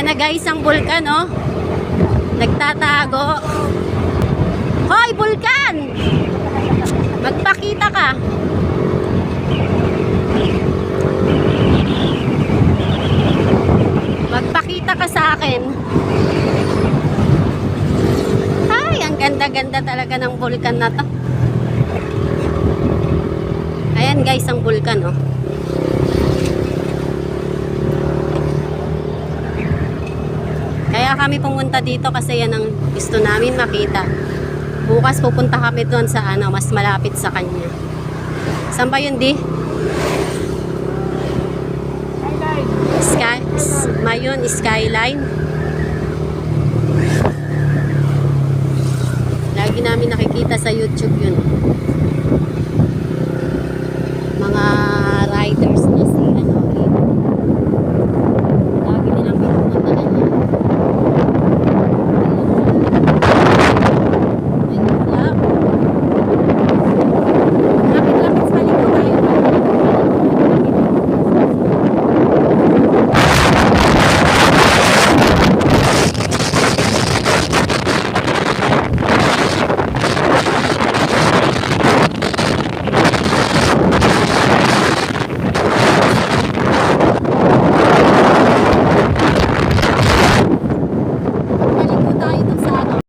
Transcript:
Ayan na guys, ang bulkan, oh. Nagtatago. Hoy, bulkan! Magpakita ka. Magpakita ka sa akin. Ay, ang ganda-ganda talaga ng bulkan na to. Ayan guys, ang bulkan, oh. Kaya kami pumunta dito kasi yan ang gusto namin makita. Bukas pupunta kami doon sa mas malapit sa kanya. Saan ba yun, di? Mayon Skyline. Lagi namin nakikita sa YouTube yun.